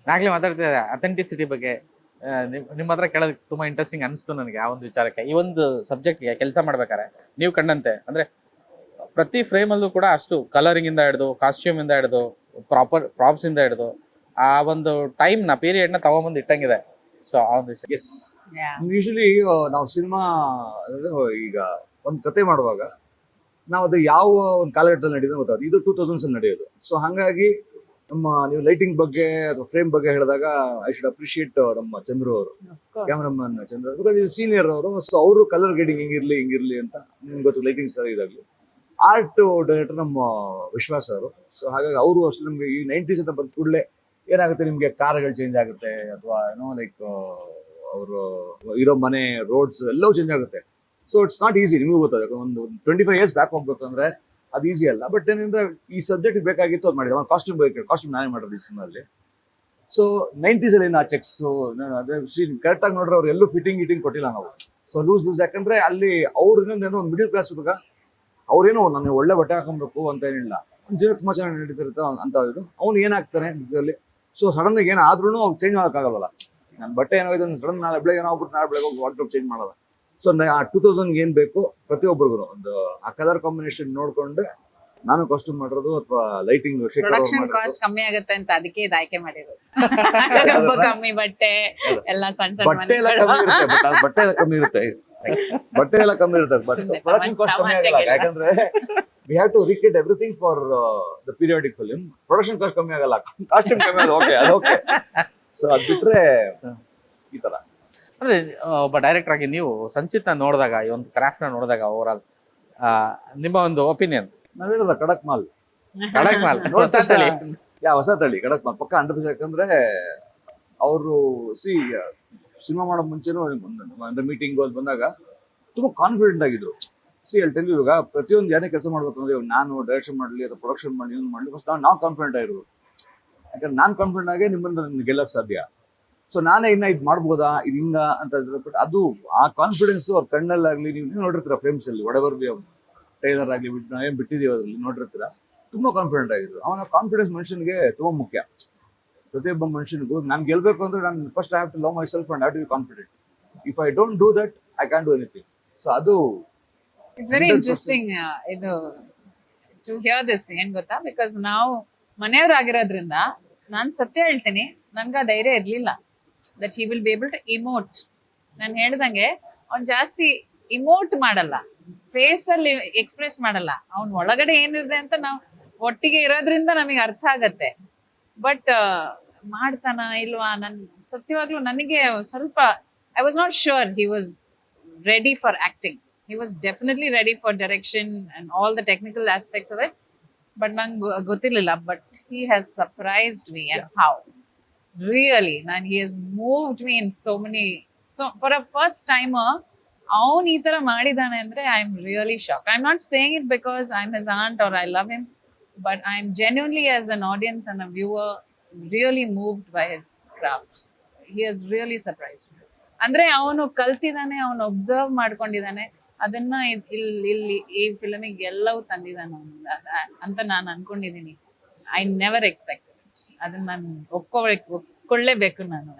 ನಾಗ್ಲೇ ಮಾತಾಡ್ತಿದ್ದೆ authenticity ಬಗ್ಗೆ. ನಿಮ್ಮ ಹತ್ರ ಕೇಳೋದಕ್ಕೆ ತುಂಬಾ ಇಂಟ್ರೆಸ್ಟಿಂಗ್ ಅನಿಸ್ತು ನನಗೆ ಆ ಒಂದು ವಿಚಾರಕ್ಕೆ. ಈ ಒಂದು ಸಬ್ಜೆಕ್ಟ್ಗೆ ಕೆಲಸ ಮಾಡ್ಬೇಕಾರೆ ನೀವು ಕಂಡಂತೆ ಅಂದ್ರೆ ಪ್ರತಿ ಫ್ರೇಮ್ ಅಲ್ಲೂ ಕೂಡ ಅಷ್ಟು ಕಲರಿಂಗ್ ಇಂದ ಹಿಡಿದು ಕಾಸ್ಟ್ಯೂಮ್ ಇಂದ ಹಿಡಿದು ಪ್ರಾಪ್ಸ್ ಇಂದ ಹಿಡಿದು ಆ ಒಂದು ಟೈಮ್ ನ ಪೀರಿಯಡ್ ನ ತಗೊಂಡ್ಬಂದು ಇಟ್ಟಂಗಿದೆ. ಸೊ ಆ ಒಂದು ವಿಷಯ ಎಸ್ ಯೂಶಲಿ ನಾವು ಸಿನಿಮಾ ಈಗ ಒಂದು ಕತೆ ಮಾಡುವಾಗ ನಾವು ಅದು ಯಾವ ಒಂದು ಕಾಲಘಟ್ಟದಲ್ಲಿ ನಡೆಯೋದು ಗೊತ್ತಾಗುತ್ತೆ. ಇದು 2000s ಅಲ್ಲಿ ನಡೆಯೋದು. ಸೊ ಹಾಗಾಗಿ ನೀವು ಲೈಟಿಂಗ್ ಬಗ್ಗೆ ಅಥವಾ ಫ್ರೇಮ್ ಬಗ್ಗೆ ಹೇಳಿದಾಗ ಐ ಶುಡ್ ಅಪ್ರಿಶಿಯೇಟ್ ನಮ್ಮ ಚಂದ್ರು ಅವರು, ಕ್ಯಾಮ್ರಾಮನ್ ಚಂದ್ರು ಅವರು, ಬಿಕಾಸ್ ಸೀನಿಯರ್ ಅವರು. ಸೊ ಅವರು ಕಲರ್ ಗ್ರೇಡಿಂಗ್ ಹಿಂಗಿರ್ಲಿ ಅಂತ ನಿಮ್ಗೆ ಗೊತ್ತು, ಲೈಟಿಂಗ್ ಸರ್ ಇದಾಗ್ಲಿ. ಆರ್ಟ್ ಡೈರೆಕ್ಟರ್ ನಮ್ಮ ವಿಶ್ವಾಸ್ ಅವರು. ಸೊ ಹಾಗಾಗಿ ಅವರು ಅಷ್ಟು ನಮ್ಗೆ ಈ 90s ಅಂತ ಬಂದ ಕೂಡಲೇ ಏನಾಗುತ್ತೆ, ನಿಮ್ಗೆ ಕಾರ್ಗಳು ಚೇಂಜ್ ಆಗುತ್ತೆ ಅಥವಾ ಏನೋ ಲೈಕ್ ಅವರು ಇರೋ ಮನೆ, ರೋಡ್ಸ್ ಎಲ್ಲವೂ ಚೇಂಜ್ ಆಗುತ್ತೆ. So it's not easy. ನಿಮಗೂ ಗೊತ್ತಾಗುತ್ತೆ, ಒಂದು 25 years ಬ್ಯಾಕ್ ಹೋಗ್ಬೇಕಂದ್ರೆ ಅದು ಈಸಿ ಅಲ್ಲ. ಬಟ್ ಏನಂದ್ರೆ ಈ ಸಬ್ಜೆಕ್ಟ್ ಬೇಕಾಗಿತ್ತು, ಅದು ಮಾಡಿದೆ. ಕಾಸ್ಟ್ಯೂಮ್ ಬೇಕು, ಕಾಸ್ಟ್ಯೂಮ್ ನಾನೇ ಮಾಡೋದು ಈ ಸಿನಿಮಾದಲ್ಲಿ. ಸೊ 90s ಅಲ್ಲಿ ಆ ಚೆಕ್ಸ್ ಕರೆಕ್ಟ್ ಆಗಿ ನೋಡ್ರೆ ಅವ್ರು ಎಲ್ಲೂ ಫಿಟ್ಟಿಂಗ್ ಕೊಟ್ಟಿಲ್ಲ ನಾವು. ಸೊ ಲೂಸ್ ಯಾಕಂದ್ರೆ ಅಲ್ಲಿ ಅವ್ರು ಇನ್ನೊಂದೇನೋ ಒಂದು ಮಿಡಿಲ್ ಕ್ಲಾಸ್ ಹುಡುಗ, ಅವ್ರೇನೋ ನನಗೆ ಒಳ್ಳೆ ಬಟ್ಟೆ ಹಾಕೊಬೇಕು ಅಂತ ಏನಿಲ್ಲ, ಜೀವ ತುಂಬಾ ಚೆನ್ನಾಗಿ ನಡೀತಿರುತ್ತೆ ಅಂತ ಇದು. ಅವ್ನು ಏನಾಗ್ತಾನೆ ಇದರಲ್ಲಿ. ಸೊ ಸಡನ್ ಆಗಿ ಏನಾದ್ರೂ ಅವ್ನು ಚೇಂಜ್ ಮಾಡೋಕ್ಕಾಗಲ್ಲ. ನನ್ನ ಬಟ್ಟೆ ಏನಾಗಿದೆ ಸಡನ್ ನಾಳೆ ಬೆಳಗ್ಗೆ ಏನಾಗ್ಬಿಟ್ಟು ನಾಳೆ ಬೆಳಗ್ಗೆ ವಾರ್ಡ್ರೋಬ್ ಚೇಂಜ್ ಮಾಡಲ್ಲ. ಸೊ ಆ 2000 ಏನ್ ಬೇಕು ಪ್ರತಿಯೊಬ್ಬರಿಗೂ ಒಂದು ಆ ಕಲರ್ ಕಾಂಬಿನೇಷನ್ ನೋಡ್ಕೊಂಡು ನಾನು ಕಾಸ್ಟ್ಯೂಮ್ ಮಾಡಿರೋದು ಅಥವಾ ಲೈಟಿಂಗ್ ಪ್ರೊಡಕ್ಷನ್ ಕಾಸ್ಟ್ ಕಮ್ಮಿ ಆಗುತ್ತೆ ಅಂತ ಅದಕ್ಕೆ ಇದು ಆಯ್ಕೆ ಮಾಡಿರೋದು. ಕಮ್ಮಿ ಬಟ್ಟೆ ಎಲ್ಲ ಸಣ್ಣ ಬಟ್ಟೆ ಎಲ್ಲ ಕಮ್ಮಿ ಇರುತ್ತೆ, ಬಟ್ಟೆ ಎಲ್ಲ ಕಮ್ಮಿ ಇರುತ್ತೆ, ಬಟ್ಟೆ ಎಲ್ಲ ಕಮ್ಮಿ ಇರುತ್ತೆ, ಬಟ್ ಪ್ರೊಡಕ್ಷನ್ ಕಾಸ್ಟ್ ಕಮ್ಮಿ ಆಗಲ್ಲ. ಯಾಕಂದ್ರೆ we have to recreate everything for the periodic film. Production cost ಕಮ್ಮಿ ಆಗಲ್ಲ, ಕಾಸ್ಟ್ಯೂಮ್ ಕಮ್ಮಿ ಆಗಲ್ಲ. ಓಕೆ, ಅದು ಓಕೆ. ಸೊ ಅದ್ ಬಿಟ್ರೆ ಈ ತರ ಅಂದ್ರೆ ಒಬ್ಬ ಡೈರೆಕ್ಟರ್ ಆಗಿ ನೀವು ಸಂಚಿತ್ನ ನೋಡಿದಾಗ, ಈ ಒಂದು ಕ್ರಾಫ್ಟ್ ನ ನೋಡಿದಾಗ ಓವರ್ ಆಲ್ ನಿಮ್ಮ ಒಂದು ಒಪಿನಿಯನ್? ನಾವ್ ಹೇಳಿದ್ರ ಕಡಕ್ ಮಾಲ್, ಕಡಕ್ ಮಾಲ್ ಹೊಸ ತಳಿ ಕಡಕ್ ಮಾಲ್ ಪಕ್ಕ 100%. ಯಾಕಂದ್ರೆ ಅವರು ಸಿನಿಮಾ ಮಾಡೋ ಮುಂಚೆನೂ ಮೀಟಿಂಗ್ ಅಲ್ಲಿ ಬಂದಾಗ ತುಂಬಾ ಕಾನ್ಫಿಡೆಂಟ್ ಆಗಿದ್ರು. ಅಲ್ಲಿ ಇವಾಗ ಪ್ರತಿಯೊಂದು ಏನೇ ಕೆಲಸ ಮಾಡ್ಬೇಕು ಅಂದ್ರೆ ನಾನು ಡೈರೆಕ್ಷನ್ ಮಾಡ್ಲಿ ಅಥವಾ ಪ್ರೊಡಕ್ಷನ್ ಮಾಡಿ ಮಾಡ್ಲಿ, ಫಸ್ಟ್ ನಾವು ಕಾನ್ಫಿಡೆಂಟ್ ಆಗಿರೋದು. ಯಾಕಂದ್ರೆ ನಾನ್ ಕಾನ್ಫಿಡೆಂಟ್ ಆಗೇ ನಿಮ್ಮನ್ನ ಗೆಲ್ಲಕ್ ಸಾಧ್ಯ. ಸೊ ನಾನೇ ಇನ್ನ ಇದ್ ಮಾಡ್ಬೋದಾ, ಇದು ಹಿಂಗ ಅಂತ ಇದ್ರೆ, ಬಟ್ ಅದು ಆ ಕಾನ್ಫಿಡೆನ್ಸ್ ಅವ್ರ ಕಣ್ಣಲ್ಲಾಗ್ಲಿ, ನೀವು ನೋಡಿರ್ತೀರ ಫ್ರೇಮ್ಸ್ ಅಲ್ಲಿ ಒಡೆವರ್ ಟೈಲರ್ ಆಗ್ಲಿ ನಾವೇನ್ ಬಿಟ್ಟಿದೀವಿ ಅದ್ರಲ್ಲಿ ನೋಡಿರ್ತೀರ, ತುಂಬಾ ಕಾನ್ಫಿಡೆಂಟ್ ಆಗಿದ್ರು. ಅವನ ಕಾನ್ಫಿಡೆನ್ಸ್ ಮನುಷ್ಯನಿಗೆ ತುಂಬಾ ಮುಖ್ಯ. ಪ್ರತಿಯೊಬ್ಬ ಮನುಷ್ಯನಿಗೂ ನಾನು ಗೆಲ್ಬೇಕು ಅಂದ್ರೆ ನಾನು first I have to love myself and have to be confident. If I don't do that I can do anything. So ಅದು ಇಟ್ಸ್ ವೆರಿ ಇಂಟ್ರೆಸ್ಟಿಂಗ್ ಇದು ಟು ಹಿಯರ್ ದಿಸ್. ಏನ್ ಗೊತ್ತಾ, ಬಿಕಾಸ್ ನಾವು ಮನೆಯವರಾಗಿರೋದ್ರಿಂದ ನಾನ್ ಸತ್ಯ ಹೇಳ್ತೀನಿ, ನನ್ಗ ಧೈರ್ಯ ಇರ್ಲಿಲ್ಲ that he will be able to emote. ನಾನು ಹೇಳ್ದಂಗೆ ಅವ್ನ್ ಜಾಸ್ತಿ ಇಮೋಟ್ ಮಾಡಲ್ಲ, ಫೇಸ್ ಅಲ್ಲಿ ಎಕ್ಸ್ಪ್ರೆಸ್ ಮಾಡಲ್ಲ. ಅವ್ನ್ ಒಳಗಡೆ ಏನಿದೆ ಅಂತ ನಾವು ಒಟ್ಟಿಗೆ ಇರೋದ್ರಿಂದ ನಮಗೆ ಅರ್ಥ ಆಗತ್ತೆ. ಬಟ್ ಮಾಡ್ತಾನ ಇಲ್ವಾ, ನನ್ ಸತ್ಯವಾಗ್ಲೂ ನನಗೆ ಸ್ವಲ್ಪ I was not sure he was ready for acting. He was definitely ready for direction and all the technical aspects of it. But nange gothirilla. But he has surprised me, and how really, and he has moved me in so many. So for a first timer, avun ee tara madidane andre I am really shocked. I'm not saying it because I'm his aunt or I love him, but I'm genuinely, as an audience and a viewer, really moved by his craft. He has really surprised me. ಅಂದ್ರೆ ಅವನು ಕಲ್ತಿದ್ದಾನೆ, ಅವನು observe ಮಾಡ್ಕೊಂಡಿದ್ದಾನೆ, ಅದನ್ನ ಇಲ್ಲಿ ಈ ಫಿಲ್ಮಿಗೆ ಎಲ್ಲವೂ ತಂದಿದ್ದಾನೆ ಅಂತ ನಾನು ಅನ್ಕೊಂಡಿದ್ದೀನಿ. I never expected it. ಅದನ್ನ ನಾನು ಒಪ್ಕೊಳ್ಳೇಬೇಕು ನಾನು.